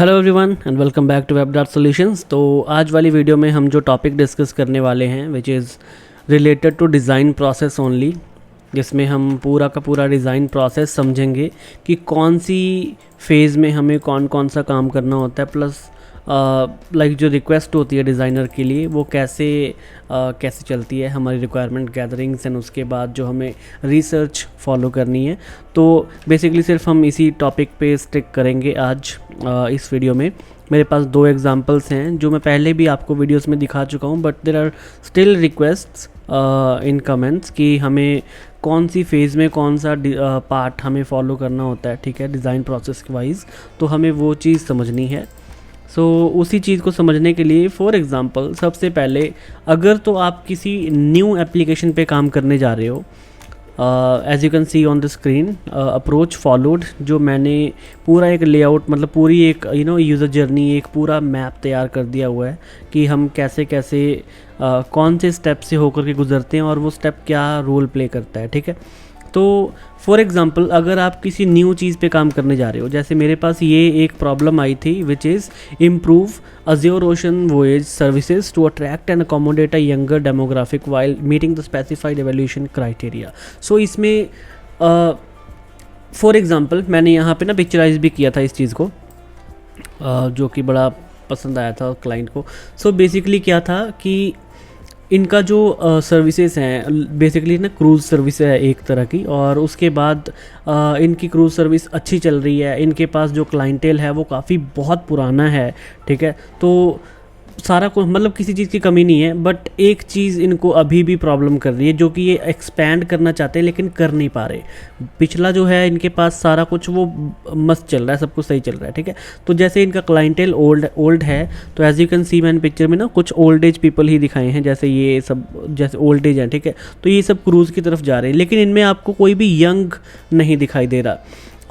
Hello everyone and welcome back to web dot solutions. तो आज वाली वीडियो में हम जो टॉपिक डिस्कस करने वाले हैं which is related to design process only, जिसमें हम पूरा का पूरा डिज़ाइन प्रोसेस समझेंगे कि कौन सी फेज़ में हमें कौन कौन सा काम करना होता है, प्लस लाइक जो रिक्वेस्ट होती है डिज़ाइनर के लिए वो कैसे चलती है, हमारी रिक्वायरमेंट गैदरिंग्स एंड उसके बाद जो हमें रिसर्च फॉलो करनी है। तो बेसिकली सिर्फ हम इसी टॉपिक पे स्टिक करेंगे आज इस वीडियो में। मेरे पास दो एग्जांपल्स हैं जो मैं पहले भी आपको वीडियोस में दिखा चुका हूँ, but there are still requests in comments कि हमें कौन सी फेज़ में कौन सा पार्ट हमें फॉलो करना होता है, ठीक है, डिज़ाइन प्रोसेस के वाइज। तो हमें वो चीज़ समझनी है। उसी चीज़ को समझने के लिए फॉर एग्ज़ाम्पल सबसे पहले अगर तो आप किसी न्यू एप्लीकेशन पे काम करने जा रहे हो, as you can see on the screen approach followed, जो मैंने पूरा एक लेआउट मतलब पूरी एक यूज़र जर्नी, एक पूरा मैप तैयार कर दिया हुआ है कि हम कैसे कैसे कौन से स्टेप से होकर के गुजरते हैं और वो स्टेप क्या रोल प्ले करता है, ठीक है। तो फॉर एग्ज़ाम्पल अगर आप किसी न्यू चीज़ पे काम करने जा रहे हो, जैसे मेरे पास ये एक प्रॉब्लम आई थी which is improve Azure Ocean Voyage services to attract and accommodate a younger demographic while meeting the specified evolution criteria. So इसमें फॉर एग्ज़ाम्पल मैंने यहाँ पे ना पिक्चराइज भी किया था इस चीज़ को, जो कि बड़ा पसंद आया था क्लाइंट को। सो बेसिकली क्या था कि इनका जो सर्विसेज हैं बेसिकली ना क्रूज़ सर्विस है एक तरह की, और उसके बाद इनकी क्रूज़ सर्विस अच्छी चल रही है। इनके पास जो क्लाइंटेल है वो काफ़ी बहुत पुराना है, ठीक है। तो सारा कुछ मतलब किसी चीज़ की कमी नहीं है, बट एक चीज़ इनको अभी भी प्रॉब्लम कर रही है जो कि ये एक्सपैंड करना चाहते हैं लेकिन कर नहीं पा रहे। पिछला जो है इनके पास सारा कुछ वो मस्त चल रहा है, सब कुछ सही चल रहा है, ठीक है। तो जैसे इनका क्लाइंटेल ओल्ड है, तो एज यू कैन सी मैंने पिक्चर में ना कुछ ओल्ड एज पीपल ही दिखाए हैं, जैसे ये सब जैसे ओल्ड एज हैं, ठीक है। तो ये सब क्रूज़ की तरफ जा रहे हैं, लेकिन इनमें आपको कोई भी यंग नहीं दिखाई दे रहा।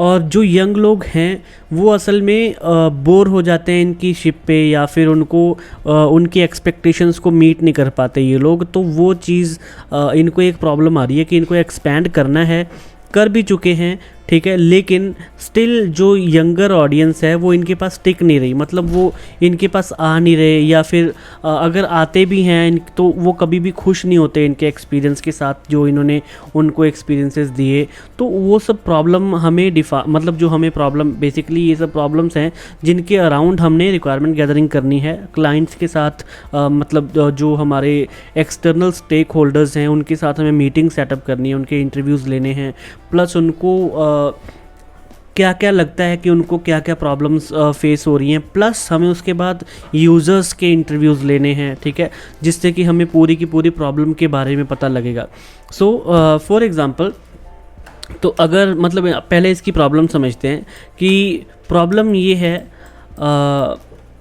और जो यंग लोग हैं वो असल में बोर हो जाते हैं इनकी शिप पे, या फिर उनको उनकी एक्सपेक्टेशंस को मीट नहीं कर पाते ये लोग। तो वो चीज़ इनको एक प्रॉब्लम आ रही है कि इनको एक्सपैंड करना है, कर भी चुके हैं, ठीक है, लेकिन स्टिल जो यंगर ऑडियंस है वो इनके पास टिक नहीं रही, मतलब वो इनके पास आ नहीं रहे, या फिर अगर आते भी हैं तो वो कभी भी खुश नहीं होते इनके एक्सपीरियंस के साथ जो इन्होंने उनको एक्सपीरियंसेस दिए। तो वो सब प्रॉब्लम हमें मतलब जो हमें प्रॉब्लम बेसिकली ये सब प्रॉब्लम्स हैं जिनके अराउंड हमने रिक्वायरमेंट गैदरिंग करनी है क्लाइंट्स के साथ, मतलब जो हमारे एक्सटर्नल स्टेक होल्डर्स हैं उनके साथ हमें मीटिंग सेटअप करनी है, उनके इंटरव्यूज़ लेने हैं, प्लस उनको क्या क्या लगता है कि उनको क्या क्या प्रॉब्लम्स फेस हो रही हैं, प्लस हमें उसके बाद यूज़र्स के इंटरव्यूज़ लेने हैं, ठीक है, जिससे कि हमें पूरी की पूरी प्रॉब्लम के बारे में पता लगेगा। फॉर एग्ज़ाम्पल तो अगर मतलब पहले इसकी प्रॉब्लम समझते हैं कि प्रॉब्लम ये है,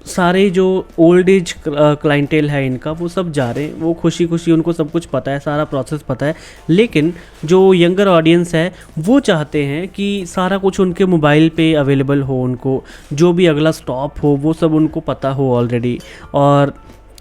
सारे जो ओल्ड एज क्लाइंटेल है इनका वो सब जा रहे हैं, वो खुशी खुशी उनको सब कुछ पता है, सारा प्रोसेस पता है, लेकिन जो यंगर ऑडियंस है वो चाहते हैं कि सारा कुछ उनके मोबाइल पे अवेलेबल हो, उनको जो भी अगला स्टॉप हो वो सब उनको पता हो ऑलरेडी, और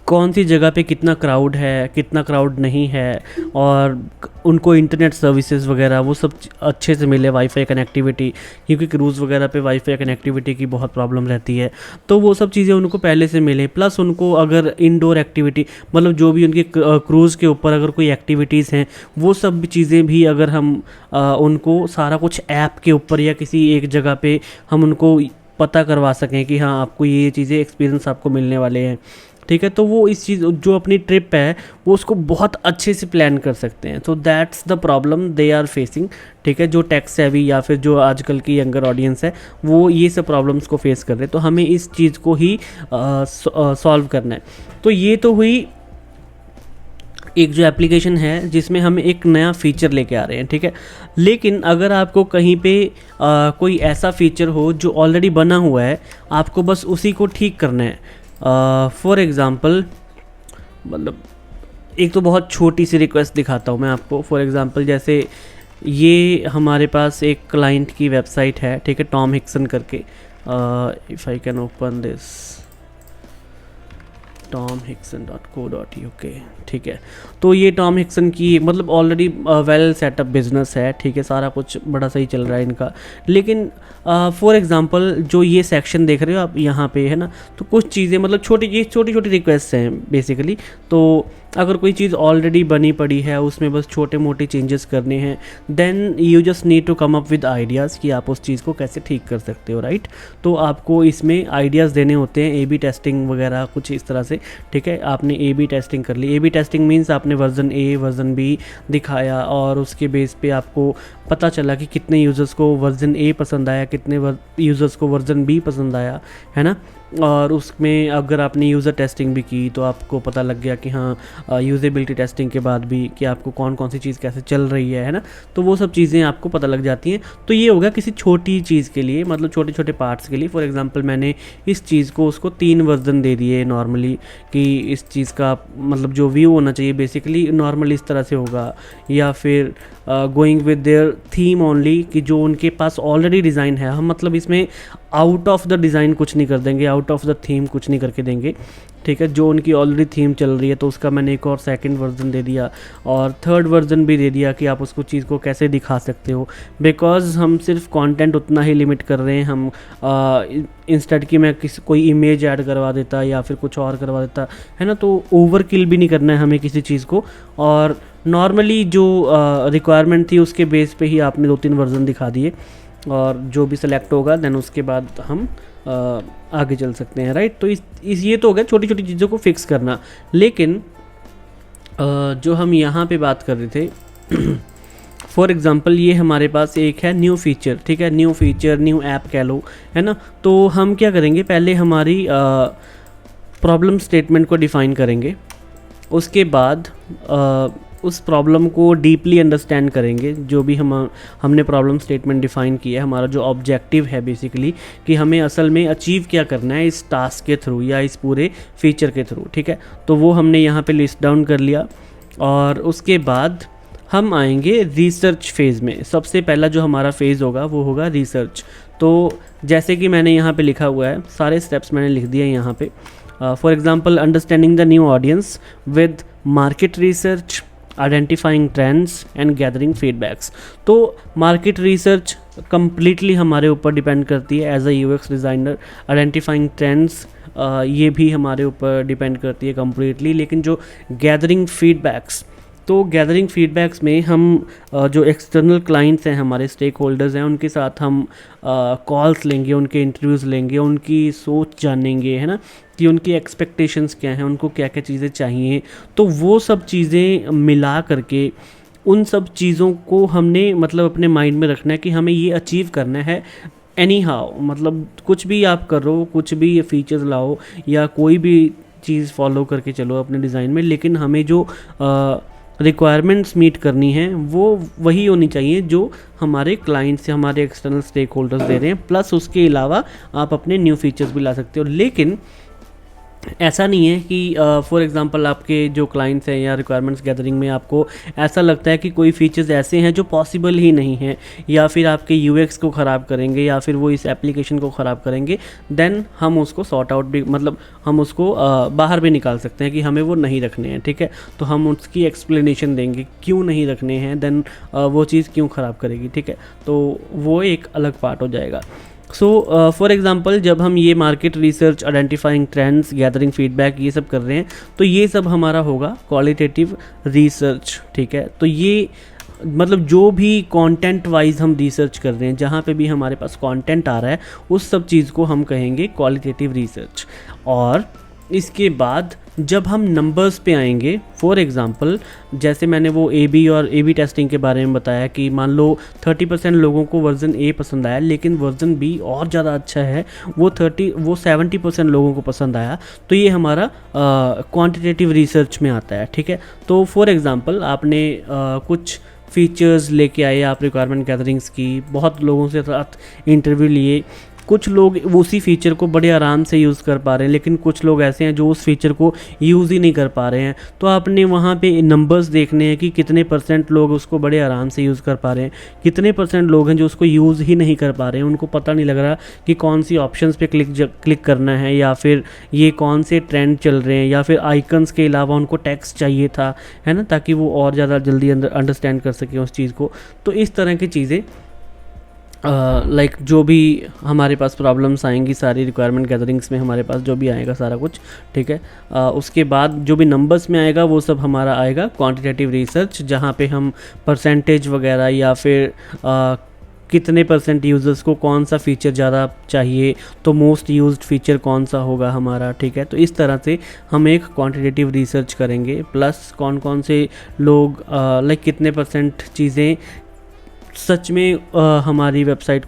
कौन सी जगह पे कितना क्राउड है कितना क्राउड नहीं है, और उनको इंटरनेट सर्विसेज वगैरह वो सब अच्छे से मिले, वाईफाई कनेक्टिविटी, क्योंकि क्रूज़ वगैरह पे वाईफाई कनेक्टिविटी की बहुत प्रॉब्लम रहती है। तो वो सब चीज़ें उनको पहले से मिले, प्लस उनको अगर इंडोर एक्टिविटी मतलब जो भी उनकी क्रूज़ के ऊपर अगर कोई एक्टिविटीज़ हैं वो सब चीज़ें भी अगर हम उनको सारा कुछ ऐप के ऊपर या किसी एक जगह पे हम उनको पता करवा सकें कि हाँ आपको ये चीज़ें एक्सपीरियंस आपको मिलने वाले हैं, ठीक है। तो वो इस चीज़ जो अपनी ट्रिप है वो उसको बहुत अच्छे से प्लान कर सकते हैं। तो that's the problem they are facing, ठीक है। जो टेक सेवी या फिर जो आजकल की यंगर ऑडियंस है वो ये सब प्रॉब्लम्स को फेस कर रहे हैं, तो हमें इस चीज़ को ही सॉल्व करना है। तो ये तो हुई एक जो एप्लीकेशन है जिसमें हम एक नया फ़ीचर लेके आ रहे हैं, ठीक है। लेकिन अगर आपको कहीं पे कोई ऐसा फ़ीचर हो जो ऑलरेडी बना हुआ है, आपको बस उसी को ठीक करना है। फॉर एग्ज़ाम्पल मतलब एक तो बहुत छोटी सी रिक्वेस्ट दिखाता हूँ मैं आपको। फॉर एग्ज़ाम्पल जैसे ये हमारे पास एक क्लाइंट की वेबसाइट है, ठीक है, टॉम हिक्सन करके। If I can open this, tomhickson.co.uk, ठीक है। तो ये टॉम हिक्सन की मतलब ऑलरेडी वेल सेटअप बिजनेस है, ठीक है, सारा कुछ बड़ा सही चल रहा है इनका। लेकिन फॉर एग्जांपल जो ये सेक्शन देख रहे हो आप यहाँ पे, है ना, तो कुछ चीज़ें मतलब छोटी छोटी रिक्वेस्ट हैं बेसिकली। तो अगर कोई चीज़ ऑलरेडी बनी पड़ी है, उसमें बस छोटे मोटे चेंजेस करने हैं, then you just need to come up with ideas कि आप उस चीज़ को कैसे ठीक कर सकते हो, राइट। तो आपको इसमें आइडियाज़ देने होते हैं, ए बी टेस्टिंग वगैरह कुछ इस तरह से, ठीक है। आपने ए बी टेस्टिंग कर ली, ए बी टेस्टिंग मीन्स आपने वर्जन ए वर्जन बी दिखाया और उसके बेस पे आपको पता चला कि कितने यूज़र्स को वर्जन ए पसंद आया, कितने यूज़र्स को वर्जन बी पसंद आया, है ना। और उसमें अगर आपने यूज़र टेस्टिंग भी की तो आपको पता लग गया कि हाँ यूज़ेबिलिटी टेस्टिंग के बाद भी कि आपको कौन कौन सी चीज़ कैसे चल रही है ना। तो वो सब चीज़ें आपको पता लग जाती हैं। तो ये होगा किसी छोटी चीज़ के लिए, मतलब छोटे छोटे पार्ट्स के लिए। फॉर एग्जांपल मैंने इस चीज़ को उसको 3 वर्जन दे दिए नॉर्मली, कि इस चीज़ का मतलब जो व्यू होना चाहिए बेसिकली नॉर्मल इस तरह से होगा, या फिर going with their theme only, कि जो उनके पास ऑलरेडी डिज़ाइन है, हम मतलब इसमें आउट ऑफ द डिज़ाइन कुछ नहीं कर देंगे, आउट ऑफ द थीम कुछ नहीं करके देंगे, ठीक है। जो उनकी ऑलरेडी थीम चल रही है तो उसका मैंने एक और सेकंड वर्जन दे दिया और थर्ड वर्जन भी दे दिया कि आप उसको चीज़ को कैसे दिखा सकते हो। बिकॉज हम सिर्फ कंटेंट उतना ही लिमिट कर रहे हैं, हम इंस्टेड कि मैं कोई इमेज ऐड करवा देता या फिर कुछ और करवा देता, है ना। तो ओवर किल भी नहीं करना है हमें किसी चीज़ को। और नॉर्मली जो रिक्वायरमेंट थी उसके बेस पे ही आपने 2-3 वर्जन दिखा दिए, और जो भी सिलेक्ट होगा देन उसके बाद हम आगे चल सकते हैं, राइट। तो इस ये तो हो गया छोटी छोटी चीज़ों को फिक्स करना। लेकिन जो हम यहाँ पे बात कर रहे थे फॉर एग्ज़ाम्पल ये हमारे पास एक है न्यू फीचर, ठीक है, न्यू फीचर न्यू ऐप कह लो, है ना। तो हम क्या करेंगे, पहले हमारी प्रॉब्लम स्टेटमेंट को डिफ़ाइन करेंगे, उसके बाद उस प्रॉब्लम को डीपली अंडरस्टैंड करेंगे। जो भी हमने प्रॉब्लम स्टेटमेंट डिफ़ाइन किया है, हमारा जो ऑब्जेक्टिव है बेसिकली कि हमें असल में अचीव क्या करना है इस टास्क के थ्रू या इस पूरे फीचर के थ्रू, ठीक है। तो वो हमने यहाँ पे लिस्ट डाउन कर लिया और उसके बाद हम आएंगे रिसर्च फेज़ में। सबसे पहला जो हमारा फेज़ होगा वो होगा रिसर्च। तो जैसे कि मैंने यहाँ पे लिखा हुआ है, सारे स्टेप्स मैंने लिख दिए यहाँ पे। For example understanding the new audience with market research, identifying trends and gathering feedbacks. तो मार्केट रिसर्च कम्प्लीटली हमारे ऊपर डिपेंड करती है as a UX designer. Identifying trends ये भी हमारे ऊपर डिपेंड करती है कम्प्लीटली। लेकिन जो गैदरिंग फीडबैक्स, तो गैदरिंग फीडबैक्स में हम जो एक्सटर्नल क्लाइंट्स हैं, हमारे स्टेक होल्डर्स हैं, उनके साथ हम कॉल्स लेंगे, उनके इंटरव्यूज़ लेंगे, उनकी सोच जानेंगे, है ना, कि उनकी एक्सपेक्टेशंस क्या हैं, उनको क्या क्या चीज़ें चाहिए। तो वो सब चीज़ें मिला करके उन सब चीज़ों को हमने मतलब अपने माइंड में रखना है कि हमें ये अचीव करना है एनी हाउ। मतलब कुछ भी आप करो, कुछ भी फीचर्स लाओ या कोई भी चीज़ फॉलो करके चलो अपने डिज़ाइन में, लेकिन हमें जो रिक्वायरमेंट्स मीट करनी है वो वही होनी चाहिए जो हमारे क्लाइंट्स या हमारे एक्सटर्नल स्टेक होल्डर्स दे रहे हैं। प्लस उसके अलावा आप अपने न्यू फीचर्स भी ला सकते हो। लेकिन ऐसा नहीं है कि फॉर एग्जांपल आपके जो क्लाइंट्स हैं या रिक्वायरमेंट्स गैदरिंग में आपको ऐसा लगता है कि कोई फीचर्स ऐसे हैं जो पॉसिबल ही नहीं हैं, या फिर आपके यूएक्स को ख़राब करेंगे या फिर वो इस एप्लीकेशन को ख़राब करेंगे, देन हम उसको सॉर्ट आउट भी, मतलब हम उसको बाहर भी निकाल सकते हैं कि हमें वो नहीं रखने हैं, ठीक है। तो हम उसकी एक्सप्लेनेशन देंगे क्यों नहीं रखने हैं, देन वो चीज़ क्यों ख़राब करेगी, ठीक है। तो वो एक अलग पार्ट हो जाएगा। सो फॉर एग्ज़ाम्पल जब हम ये market research, identifying trends, gathering feedback ये सब कर रहे हैं, तो ये सब हमारा होगा क्वालिटेटिव रिसर्च, ठीक है। तो ये मतलब जो भी कंटेंट वाइज हम रिसर्च कर रहे हैं, जहाँ पे भी हमारे पास कंटेंट आ रहा है, उस सब चीज़ को हम कहेंगे क्वालिटेटिव रिसर्च। और इसके बाद जब हम नंबर्स पे आएंगे, फॉर एग्ज़ाम्पल जैसे मैंने वो ए बी टेस्टिंग के बारे में बताया कि मान लो 30% लोगों को वर्जन ए पसंद आया, लेकिन वर्जन बी और ज़्यादा अच्छा है, वो 70% लोगों को पसंद आया, तो ये हमारा क्वांटिटेटिव रिसर्च में आता है, ठीक है। तो फॉर एग्ज़ाम्पल आपने कुछ फीचर्स लेके आए, आप रिक्वायरमेंट गैदरिंग्स की, बहुत लोगों से साथ इंटरव्यू लिए, कुछ लोग उसी फीचर को बड़े आराम से यूज़ कर पा रहे हैं, लेकिन कुछ लोग ऐसे हैं जो उस फीचर को यूज़ ही नहीं कर पा रहे हैं। तो आपने वहाँ पे नंबर्स देखने हैं कि कितने % लोग उसको बड़े आराम से यूज़ कर पा रहे हैं, कितने % लोग हैं जो उसको यूज़ ही नहीं कर पा रहे हैं, उनको पता नहीं लग रहा कि कौन सी ऑप्शंस पे क्लिक करना है, या फिर ये कौन से ट्रेंड चल रहे हैं, या फिर आइकन्स के अलावा उनको टेक्स्ट चाहिए था, है ना, ताकि वो और ज़्यादा जल्दी अंडरस्टैंड कर सकें उस चीज़ को। तो इस तरह की चीज़ें लाइक जो भी हमारे पास प्रॉब्लम्स आएंगी सारी रिक्वायरमेंट गैदरिंग्स में, हमारे पास जो भी आएगा सारा कुछ, ठीक है। उसके बाद जो भी नंबर्स में आएगा वो सब हमारा आएगा क्वांटिटेटिव रिसर्च, जहाँ पे हम परसेंटेज वगैरह या फिर कितने % यूज़र्स को कौन सा फ़ीचर ज़्यादा चाहिए, तो मोस्ट यूज्ड फ़ीचर कौन सा होगा हमारा, ठीक है। तो इस तरह से हम एक क्वांटिटेटिव रिसर्च करेंगे, प्लस कौन कौन से लोग लाइक कितने % चीज़ें सच में हमारी वेबसाइट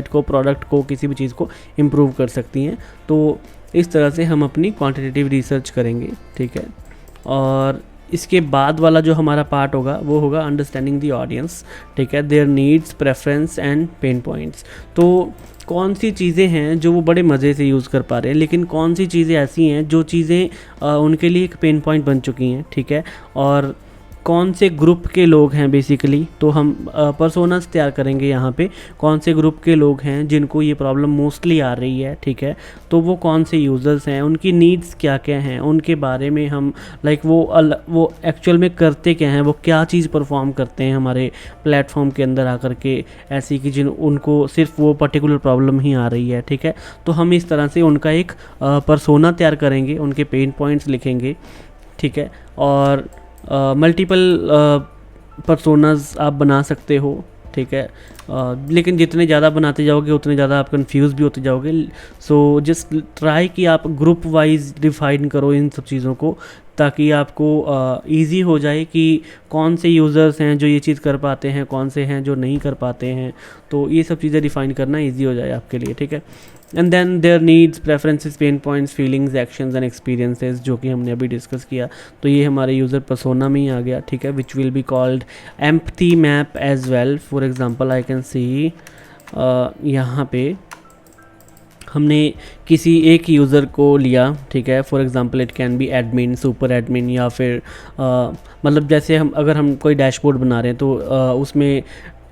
को, प्रोडक्ट को, किसी भी चीज़ को इम्प्रूव कर सकती हैं। तो इस तरह से हम अपनी क्वांटिटेटिव रिसर्च करेंगे, ठीक है। और इसके बाद वाला जो हमारा पार्ट होगा वो होगा अंडरस्टैंडिंग द ऑडियंस, ठीक है, there needs, preference and pen points. तो कौन सी चीज़ें हैं जो वो बड़े मज़े से यूज़ कर पा रहे हैं, लेकिन कौन सी चीज़ें ऐसी हैं जो चीज़ें उनके लिए एक पेन पॉइंट बन चुकी हैं, ठीक है। और कौन से ग्रुप के लोग हैं बेसिकली, तो हम पर्सोनास तैयार करेंगे यहाँ पे, कौन से ग्रुप के लोग हैं जिनको ये प्रॉब्लम मोस्टली आ रही है, ठीक है। तो वो कौन से यूज़र्स हैं, उनकी नीड्स क्या क्या हैं, उनके बारे में हम लाइक वो एक्चुअल में करते क्या हैं, वो क्या चीज़ परफॉर्म करते हैं हमारे प्लेटफॉर्म के अंदर आकर के, ऐसी कि जिन उनको सिर्फ वो पर्टिकुलर प्रॉब्लम ही आ रही है, ठीक है। तो हम इस तरह से उनका एक पर्सोना तैयार करेंगे, उनके पेन पॉइंट्स लिखेंगे, ठीक है। और मल्टीपल पर्सोनास आप बना सकते हो, ठीक है। लेकिन जितने ज़्यादा बनाते जाओगे उतने ज़्यादा आप कंफ्यूज भी होते जाओगे। सो जस्ट ट्राई कि आप ग्रुप वाइज डिफाइन करो इन सब चीज़ों को, ताकि आपको इजी हो जाए कि कौन से यूज़र्स हैं जो ये चीज़ कर पाते हैं, कौन से हैं जो नहीं कर पाते हैं। तो ये सब चीज़ें डिफ़ाइन करना इजी हो जाए आपके लिए, ठीक है। And then their needs, preferences, pain points, feelings, actions and experiences, जो कि हमने अभी डिस्कस किया। तो ये हमारे यूज़र पर्सोना में ही आ गया, ठीक है, which will be called empathy map as well. For example I can see यहाँ पे हमने किसी एक यूज़र को लिया, ठीक है। For example it can be admin, super admin, या फिर मतलब जैसे अगर हम कोई डैशबोर्ड बना रहे हैं तो उसमें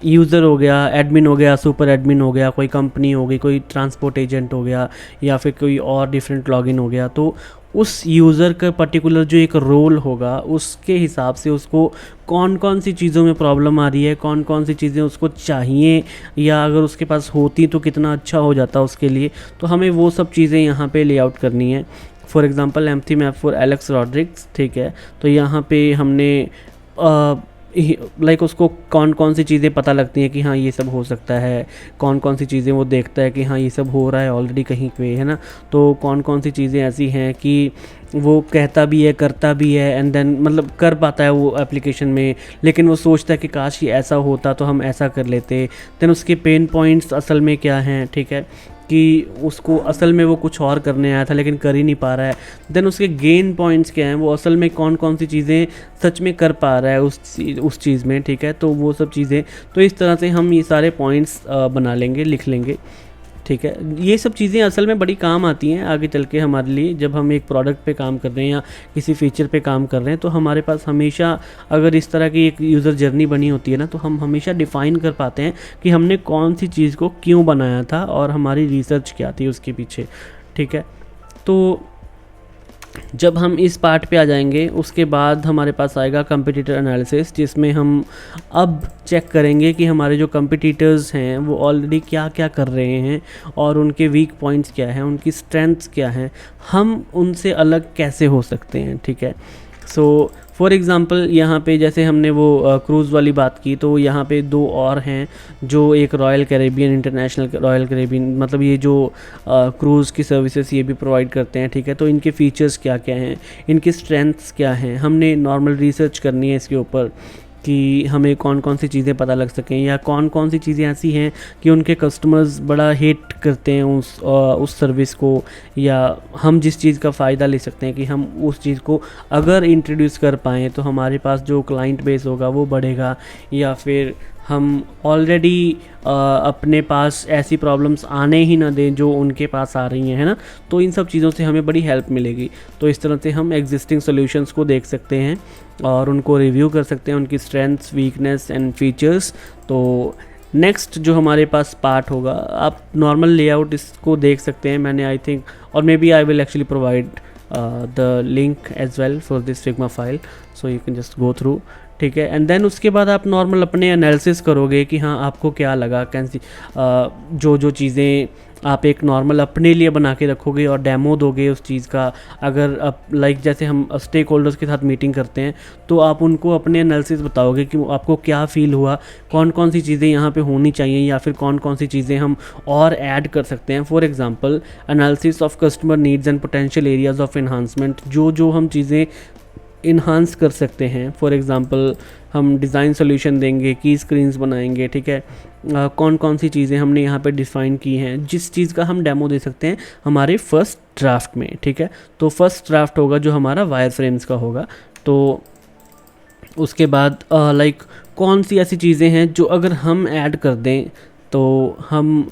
यूज़र हो गया, एडमिन हो गया, सुपर एडमिन हो गया, कोई कंपनी हो गई, कोई ट्रांसपोर्ट एजेंट हो गया, या फिर कोई और डिफरेंट लॉगिन हो गया। तो उस यूज़र का पर्टिकुलर जो एक रोल होगा उसके हिसाब से उसको कौन कौन सी चीज़ों में प्रॉब्लम आ रही है, कौन कौन सी चीज़ें उसको चाहिए, या अगर उसके पास होती तो कितना अच्छा हो जाता उसके लिए। तो हमें वो सब चीज़ें यहाँ पे लेआउट करनी है। For example empathy map for Alex Rodrigues, ठीक है। तो यहाँ पे हमने लाइक उसको कौन कौन सी चीज़ें पता लगती हैं कि हाँ ये सब हो सकता है, कौन कौन सी चीज़ें वो देखता है कि हाँ ये सब हो रहा है ऑलरेडी कहीं पे, है ना। तो कौन कौन सी चीज़ें ऐसी हैं कि वो कहता भी है, करता भी है, एंड देन मतलब कर पाता है वो एप्लीकेशन में, लेकिन वो सोचता है कि काश ये ऐसा होता तो हम ऐसा कर लेते। देन उसके पेन पॉइंट्स असल में क्या हैं, ठीक है, कि उसको असल में वो कुछ और करने आया था लेकिन कर ही नहीं पा रहा है। देन उसके गेन पॉइंट्स क्या हैं, वो असल में कौन कौन सी चीज़ें सच में कर पा रहा है उस चीज़ में, ठीक है। तो वो सब चीज़ें, तो इस तरह से हम ये सारे पॉइंट्स बना लेंगे, लिख लेंगे, ठीक है। ये सब चीज़ें असल में बड़ी काम आती हैं आगे चल के हमारे लिए, जब हम एक प्रोडक्ट पे काम कर रहे हैं या किसी फीचर पे काम कर रहे हैं। तो हमारे पास हमेशा अगर इस तरह की एक यूज़र जर्नी बनी होती है ना, तो हम हमेशा डिफ़ाइन कर पाते हैं कि हमने कौन सी चीज़ को क्यों बनाया था और हमारी रिसर्च क्या थी उसके पीछे, ठीक है। तो जब हम इस पार्ट पे आ जाएंगे उसके बाद हमारे पास आएगा कंपटीटर एनालिसिस, जिसमें हम अब चेक करेंगे कि हमारे जो कंपटीटर्स हैं वो ऑलरेडी क्या क्या कर रहे हैं और उनके वीक पॉइंट्स क्या हैं, उनकी स्ट्रेंथ्स क्या हैं, हम उनसे अलग कैसे हो सकते हैं, ठीक है। सो फॉर एग्ज़ाम्पल यहाँ पे जैसे हमने वो क्रूज़ वाली बात की, तो यहाँ पे 2 और हैं जो एक royal Caribbean, international royal Caribbean, मतलब ये जो क्रूज़ की सर्विसेज ये भी प्रोवाइड करते हैं, ठीक है। तो इनके फ़ीचर्स क्या क्या हैं, इनकी स्ट्रेंथ्स क्या हैं, हमने नॉर्मल रिसर्च करनी है इसके ऊपर कि हमें कौन कौन सी चीज़ें पता लग सकें, या कौन कौन सी चीज़ें ऐसी हैं कि उनके कस्टमर्स बड़ा हेट करते हैं उस सर्विस को, या हम जिस चीज़ का फ़ायदा ले सकते हैं कि हम उस चीज़ को अगर इंट्रोड्यूस कर पाएँ तो हमारे पास जो क्लाइंट बेस होगा वो बढ़ेगा, या फिर हम ऑलरेडी अपने पास ऐसी प्रॉब्लम्स आने ही ना दें जो उनके पास आ रही हैं, है ना। तो इन सब चीज़ों से हमें बड़ी हेल्प मिलेगी। तो इस तरह से हम एग्जिस्टिंग सॉल्यूशंस को देख सकते हैं और उनको रिव्यू कर सकते हैं, उनकी स्ट्रेंथ्स, वीकनेस एंड फीचर्स। तो नेक्स्ट जो हमारे पास पार्ट होगा, आप नॉर्मल लेआउट इसको देख सकते हैं। मैंने आई थिंक, और maybe I will actually provide the link as well for this Figma file, so you can just go through, ठीक है। एंड देन उसके बाद आप नॉर्मल अपने एनालिसिस करोगे कि हाँ आपको क्या लगा, कैसी जो जो चीज़ें आप एक नॉर्मल अपने लिए बना के रखोगे और डेमो दोगे उस चीज़ का। अगर आप लाइक जैसे हम स्टेक होल्डर्स के साथ मीटिंग करते हैं तो आप उनको अपने एनालिसिस बताओगे कि आपको क्या फ़ील हुआ, कौन कौन सी चीज़ें यहाँ पे होनी चाहिए या फिर कौन कौन सी चीज़ें हम और ऐड कर सकते हैं। For example analysis of customer needs and potential areas of enhancement, जो जो हम चीज़ें इन्हांस कर सकते हैं। फॉर एग्ज़ाम्पल हम डिज़ाइन सोल्यूशन देंगे, की स्क्रीन्स बनाएंगे, ठीक है। कौन कौन सी चीज़ें हमने यहाँ पे डिफ़ाइन की हैं, जिस चीज़ का हम डेमो दे सकते हैं हमारे फर्स्ट ड्राफ्ट में, ठीक है। तो फर्स्ट ड्राफ्ट होगा जो हमारा वायर फ्रेम्स का होगा। तो उसके बाद लाइक कौन सी ऐसी चीज़ें हैं जो अगर हम ऐड कर दें तो हम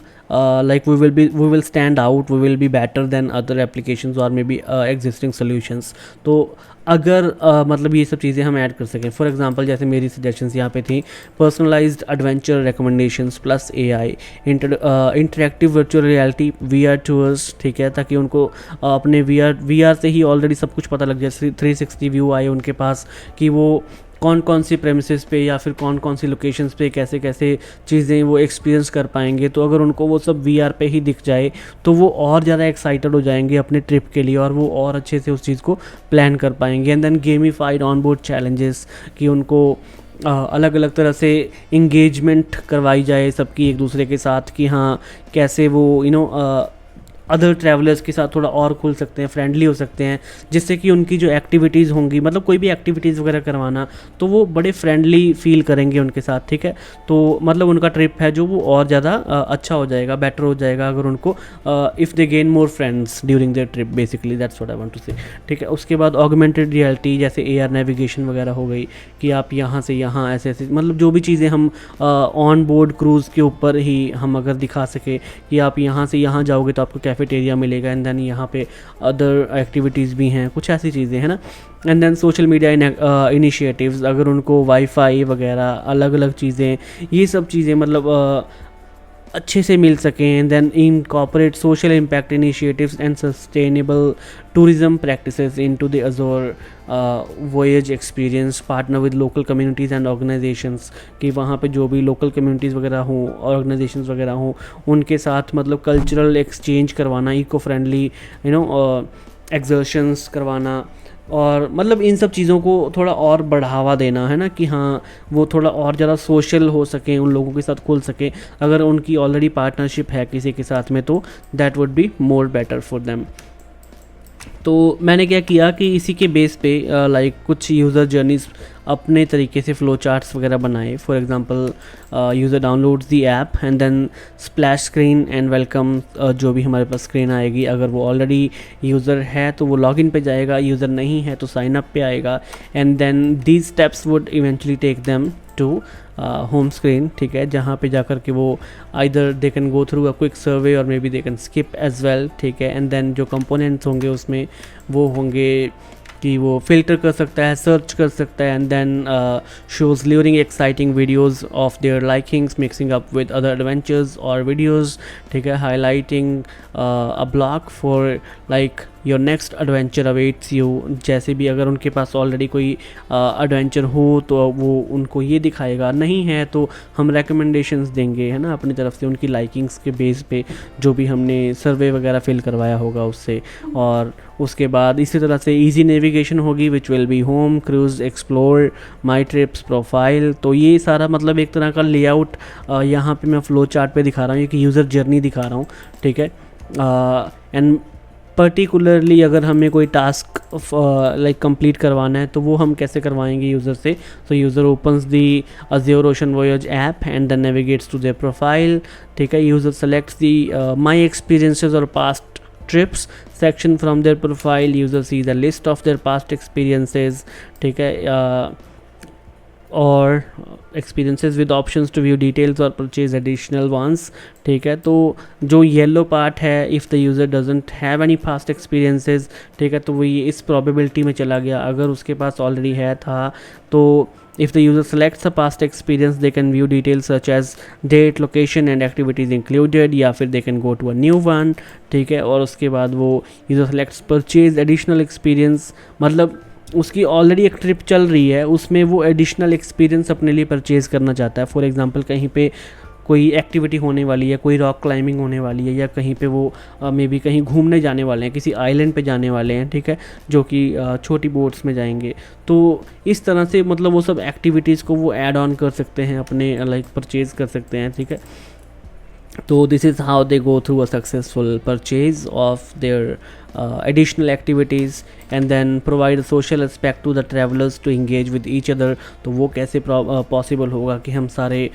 like we will stand out, we will be better than other applications or maybe existing solutions। तो अगर मतलब ये सब चीज़ें हम ऐड कर सकें। फॉर एग्जांपल जैसे मेरी सजेशंस यहाँ पे थी, personalised adventure recommendations plus AI, interactive virtual reality, VR tours, ठीक है, ताकि उनको अपने वीआर से ही ऑलरेडी सब कुछ पता लग जाए, 360 व्यू आए उनके पास कि वो कौन कौन सी प्रेमिसेस पे या फिर कौन कौन सी लोकेशंस पे कैसे कैसे चीज़ें वो एक्सपीरियंस कर पाएंगे। तो अगर उनको वो सब वीआर पे ही दिख जाए तो वो और ज़्यादा एक्साइटेड हो जाएंगे अपने ट्रिप के लिए और वो और अच्छे से उस चीज़ को प्लान कर पाएंगे। And then gamified onboard challenges, कि उनको अलग अलग तरह से इंगेजमेंट करवाई जाए सबकी एक दूसरे के साथ, कि हाँ कैसे वो अदर ट्रैवलर्स के साथ थोड़ा और खुल सकते हैं, फ्रेंडली हो सकते हैं, जिससे कि उनकी जो एक्टिविटीज़ होंगी, मतलब कोई भी एक्टिविटीज़ वगैरह करवाना, तो वो बड़े फ्रेंडली फील करेंगे उनके साथ, ठीक है। तो मतलब उनका ट्रिप है जो वो और ज़्यादा अच्छा हो जाएगा, बेटर हो जाएगा अगर उनको if they gain more friends during their trip, basically that's what I want to say, ठीक है। उसके बाद ऑगमेंटेड रियलिटी जैसे एआर नेविगेशन वगैरह हो गई, कि आप यहाँ से यहाँ ऐसे ऐसे, मतलब जो भी चीज़ें हम ऑन बोर्ड क्रूज़ के ऊपर ही हम अगर दिखा सके कि आप यहाँ से यहाँ जाओगे तो आपको कैफेटेरिया मिलेगा, एंड देन यहाँ पे अदर एक्टिविटीज़ भी हैं, कुछ ऐसी चीज़ें हैं ना। And then social media initiatives, अगर उनको वाईफाई वगैरह अलग अलग चीज़ें, ये सब चीज़ें मतलब अच्छे से मिल सकें। And then incorporate social impact initiatives and sustainable tourism practices into the Azure voyage experience, partner with local communities and organisations, कि वहाँ पे जो भी लोकल कम्युनिटीज़ वगैरह हों, ऑर्गेनाइजेशंस वगैरह हों, उनके साथ मतलब कल्चरल एक्सचेंज करवाना, इको फ्रेंडली एक्सर्शंस करवाना, और मतलब इन सब चीज़ों को थोड़ा और बढ़ावा देना, है ना, कि हाँ वो थोड़ा और ज़्यादा सोशल हो सकें, उन लोगों के साथ खुल सकें। अगर उनकी ऑलरेडी पार्टनरशिप है किसी के साथ में तो that would be more better for them. तो मैंने क्या किया कि इसी के बेस पे लाइक कुछ यूज़र जर्नीज़ अपने तरीके से फ़्लो चार्ट्स वगैरह बनाए। For example user downloads the app and then splash screen and welcome, जो भी हमारे पास स्क्रीन आएगी, अगर वो ऑलरेडी यूज़र है तो वो लॉगिन पे जाएगा, यूज़र नहीं है तो साइन अप पे आएगा। And then these steps would eventually take them to home screen, ठीक है, जहाँ पे जाकर के वो either they can go through a quick survey और maybe they can skip as well, ठीक है। एंड देन जो कंपोनेंट्स होंगे उसमें वो होंगे कि वो फ़िल्टर कर सकता है, सर्च कर सकता है, and then shows luring exciting videos of their likings mixing up with other adventures और वीडियोज़, ठीक है, highlighting a blog for like your next adventure awaits you. जैसे भी अगर उनके पास ऑलरेडी कोई एडवेंचर हो तो वो उनको ये दिखाएगा, नहीं है तो हम रेकमेंडेशंस देंगे, है ना, अपनी तरफ से उनकी लाइकिंग्स के बेस पे, जो भी हमने सर्वे वगैरह फिल करवाया होगा उससे। और उसके बाद इसी तरह से इजी नेविगेशन होगी which will be home, cruise, explore, my trips, profile. तो ये सारा मतलब एक तरह का लेआउट यहाँ पे मैं फ़्लो चार्ट पे दिखा रहा हूँ, कि यूज़र जर्नी दिखा रहा हूँ, ठीक है। एंड पर्टिकुलरली अगर हमें कोई टास्क लाइक कंप्लीट करवाना है तो वो हम कैसे करवाएंगे यूज़र से। So user opens the Azure Ocean Voyage app and then navigates to their profile, ठीक है। User selects the my experiences और past trips section from their profile, user sees a list of their past experiences, ठीक है। और experiences with options to view details और purchase additional ones, ठीक है। तो जो येलो पार्ट है, if the user doesn't have any fast experiences, ठीक है, तो वो ये इस प्रोबेबिलिटी में चला गया। अगर उसके पास ऑलरेडी है था तो if the user selects a past experience they can view details such as date, location and activities included, या फिर they can go to a new one, ठीक है। और उसके बाद वो user selects purchase additional experience, मतलब उसकी ऑलरेडी एक ट्रिप चल रही है, उसमें वो एडिशनल एक्सपीरियंस अपने लिए परचेज़ करना चाहता है। फॉर एग्जांपल कहीं पे कोई एक्टिविटी होने वाली है, कोई रॉक क्लाइंबिंग होने वाली है, या कहीं पे वो मे बी कहीं घूमने जाने वाले हैं, किसी आइलैंड पे जाने वाले हैं, ठीक है, जो कि छोटी बोट्स में जाएंगे। तो इस तरह से मतलब वो सब एक्टिविटीज़ को वो ऐड ऑन कर सकते हैं, अपने लाइक परचेज़ कर सकते हैं, ठीक है। तो this is how they go through a successful purchase of their additional activities and then provide a social aspect to the travelers to engage with each other। तो वो कैसे पॉसिबल होगा कि हम सारे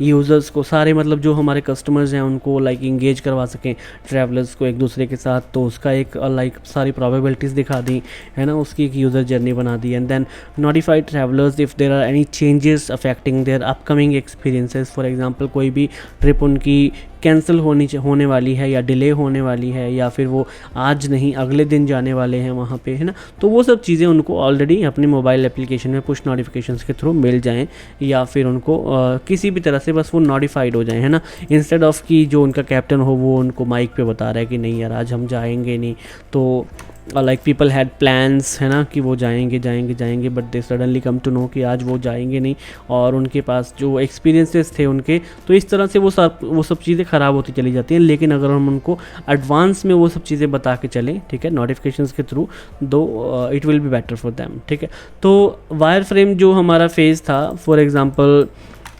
यूज़र्स को, सारे मतलब जो हमारे कस्टमर्स हैं उनको लाइक इंगेज करवा सकें ट्रैवलर्स को एक दूसरे के साथ। तो उसका एक लाइक सारी प्रोबेबिलिटीज़ दिखा दी है ना, उसकी एक यूज़र जर्नी बना दी। And then notified travellers if there are any changes affecting their upcoming experiences. For example कोई भी ट्रिप उनकी कैंसिल होने वाली है या डिले होने वाली है, या फिर वो आज नहीं अगले दिन जाने वाले हैं वहाँ पे, है ना, तो वो सब चीज़ें उनको ऑलरेडी अपने मोबाइल एप्लीकेशन में पुश नोटिफिकेशंस के थ्रू मिल जाएं, या फिर उनको किसी भी तरह से बस वो नोटिफाइड हो जाएं, है ना। इंस्टेड ऑफ कि जो उनका कैप्टन हो वो उनको माइक पे बता रहा है कि नहीं यार आज हम जाएंगे नहीं, तो लाइक पीपल हैड प्लान्स, है ना, कि वो जाएंगे, but they suddenly come to know कि आज वो जाएंगे नहीं, और उनके पास जो एक्सपीरियंसेस थे उनके, तो इस तरह से वो सब चीज़ें ख़राब होती चली जाती हैं। लेकिन अगर हम उनको एडवांस में वो सब चीज़ें बता के चलें, ठीक है, नोटिफिकेशंस के थ्रू, दो it will be better for them, ठीक है। तो वायर फ्रेम जो हमारा फेज़ था, फॉर एग्ज़ाम्पल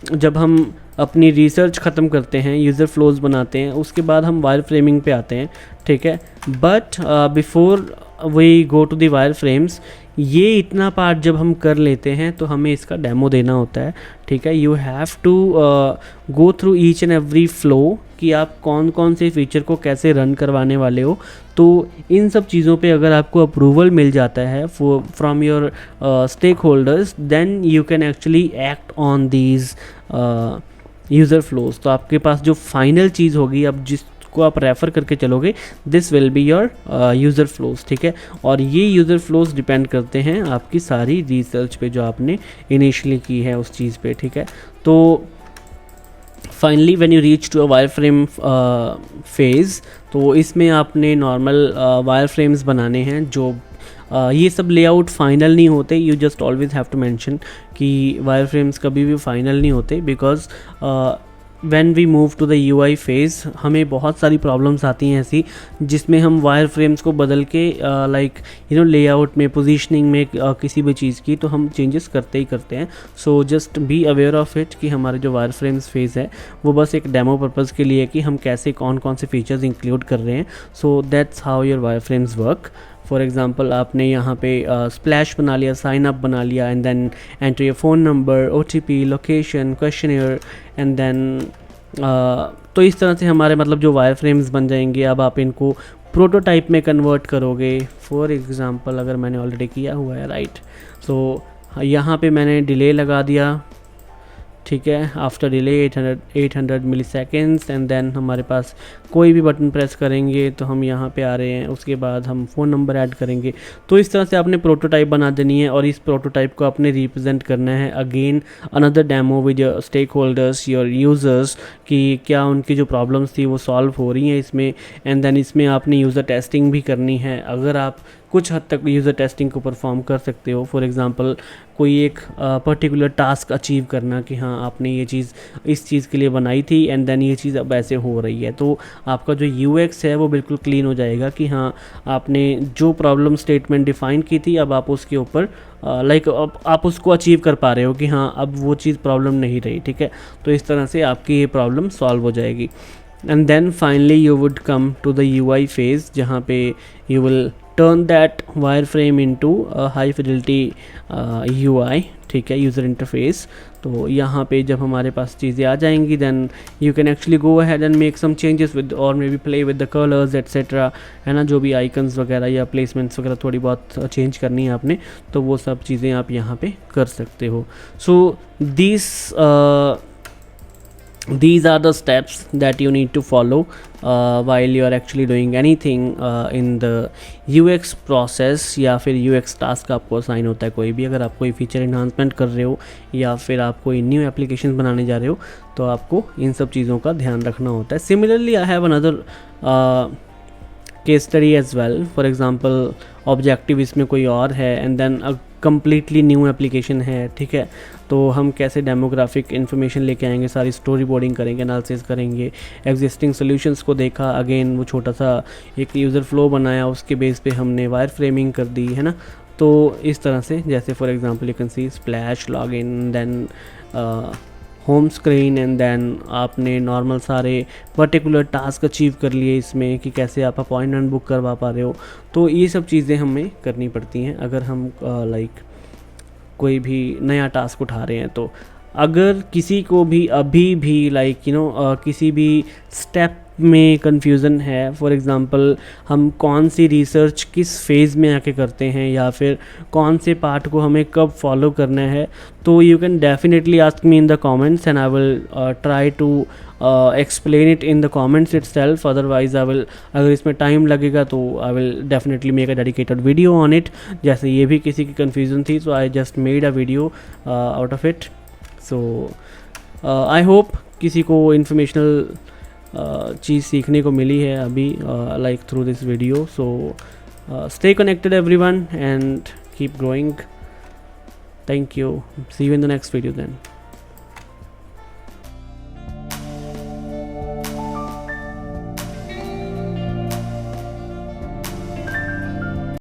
जब हम अपनी रिसर्च ख़त्म करते हैं, यूज़र फ्लोज बनाते हैं, उसके बाद हम वायर फ्रेमिंग पे आते हैं, ठीक है। But before we go to the wireframes, ये इतना पार्ट जब हम कर लेते हैं तो हमें इसका डेमो देना होता है, ठीक है। You have to go through each and every flow कि आप कौन कौन से फीचर को कैसे रन करवाने वाले हो। तो इन सब चीज़ों पे अगर आपको अप्रूवल मिल जाता है from your stakeholders, then you can actually act on these user flows. तो आपके पास जो फाइनल चीज़ होगी, अब जिसको आप रेफ़र करके चलोगे, this will be your user flows, ठीक है। और ये यूज़र फ्लोज डिपेंड करते हैं आपकी सारी रिसर्च पे जो आपने इनिशियली की है उस चीज़ पे, ठीक है। तो finally when you reach to a wireframe phase, तो इसमें आपने नॉर्मल वायर फ्रेम्स बनाने हैं। जो ये सब लेआउट फाइनल नहीं होते, you just always have to mention कि वायर फ्रेम्स कभी भी फाइनल नहीं होते, because when we move to the UI phase हमें बहुत सारी प्रॉब्लम्स आती हैं ऐसी, जिसमें हम वायर फ्रेम्स को बदल के लाइक लेआउट में, पोजीशनिंग में, किसी भी चीज़ की तो हम चेंजेस करते ही करते हैं। So just be aware of it कि हमारे जो वायर फ्रेम्स फेज़ है वो बस एक डेमो पर्पज़ के लिए कि हम कैसे कौन कौन से फीचर्स इंक्लूड कर रहे हैं। So that's how your wire frames work. For example आपने यहाँ पे स्प्लैश बना लिया, साइन अप बना लिया, and then enter your phone number, OTP, location, questionnaire, and then तो इस तरह से हमारे मतलब जो वायर फ्रेम्स बन जाएंगे। अब आप इनको प्रोटोटाइप में कन्वर्ट करोगे। फॉर एग्ज़ाम्पल अगर मैंने ऑलरेडी किया हुआ है, राइट, सो यहाँ पे मैंने डिले लगा दिया, ठीक है, after delay 800 milliseconds, and then हमारे पास कोई भी बटन प्रेस करेंगे तो हम यहाँ पे आ रहे हैं। उसके बाद हम फ़ोन नंबर ऐड करेंगे। तो इस तरह से आपने प्रोटोटाइप बना देनी है, और इस प्रोटोटाइप को आपने रिप्रेजेंट करना है again another demo with your stakeholders, your users, कि क्या उनकी जो प्रॉब्लम्स थी वो सॉल्व हो रही हैं इसमें। एंड देन इसमें आपने यूज़र टेस्टिंग भी करनी है। अगर आप कुछ हद तक यूज़र टेस्टिंग को परफॉर्म कर सकते हो, फॉर एग्ज़ाम्पल कोई एक पर्टिकुलर टास्क अचीव करना कि हाँ आपने ये चीज़ इस चीज़ के लिए बनाई थी, एंड देन ये चीज़ अब ऐसे हो रही है, तो आपका जो UX है वो बिल्कुल क्लीन हो जाएगा कि हाँ आपने जो प्रॉब्लम स्टेटमेंट डिफ़ाइन की थी अब आप उसके ऊपर लाइक आप उसको अचीव कर पा रहे हो कि हाँ अब वो चीज़ प्रॉब्लम नहीं रही, ठीक है। तो इस तरह से आपकी ये प्रॉब्लम सॉल्व हो जाएगी। And then finally you would come to the UI phase, जहाँ पे you will turn that wireframe into a high fidelity UI, ठीक है, यूज़र इंटरफेस। तो यहाँ पे जब हमारे पास चीज़ें आ जाएंगी then you can actually go ahead and make some changes with और maybe play with the colours etcetera, है ना, जो भी आइकन्स वगैरह या प्लेसमेंट्स वगैरह थोड़ी बहुत चेंज करनी है आपने, तो वो सब चीज़ें आप यहाँ पे कर सकते हो. सो these are the steps that you need to follow while you are actually doing anything in the UX process या फिर UX टास्क आपको असाइन होता है कोई भी. अगर आप कोई फीचर इन्हांसमेंट कर रहे हो या फिर आप कोई न्यू एप्लीकेशन बनाने जा रहे हो तो आपको इन सब चीज़ों का ध्यान रखना होता है. Similarly I have another case study as well. For example objective इसमें कोई और है and then a completely new application है, ठीक है, तो हम कैसे डेमोग्राफिक इन्फॉर्मेशन लेके आएंगे, सारी स्टोरी बोर्डिंग करेंगे, एनालिसिस करेंगे, एग्जिस्टिंग सोल्यूशंस को देखा, अगेन वो छोटा सा एक यूज़र फ्लो बनाया, उसके बेस पे हमने वायर फ्रेमिंग कर दी, है ना. तो इस तरह से जैसे for example you can see splash, login, then home screen and then आपने नॉर्मल सारे पर्टिकुलर टास्क अचीव कर लिए इसमें कि कैसे आप अपॉइंटमेंट बुक करवा पा रहे हो. तो ये सब चीज़ें हमें करनी पड़ती हैं अगर हम कोई भी नया टास्क उठा रहे हैं. तो अगर किसी को भी अभी भी किसी भी स्टेप में कन्फ्यूज़न है, फॉर एग्ज़ाम्पल हम कौन सी रिसर्च किस फेज़ में आके करते हैं या फिर कौन से पार्ट को हमें कब फॉलो करना है, तो you can definitely ask me in the comments and I will try to explain it in the comments itself. Otherwise I will, अगर इसमें टाइम लगेगा तो I will definitely make a dedicated video on it. जैसे ये भी किसी की confusion थी, so I just made a video out of it. So I hope किसी को इन्फॉर्मेशनल चीज़ सीखने को मिली है अभी like through this video. So stay connected everyone and keep growing. Thank you. See you in the next video then.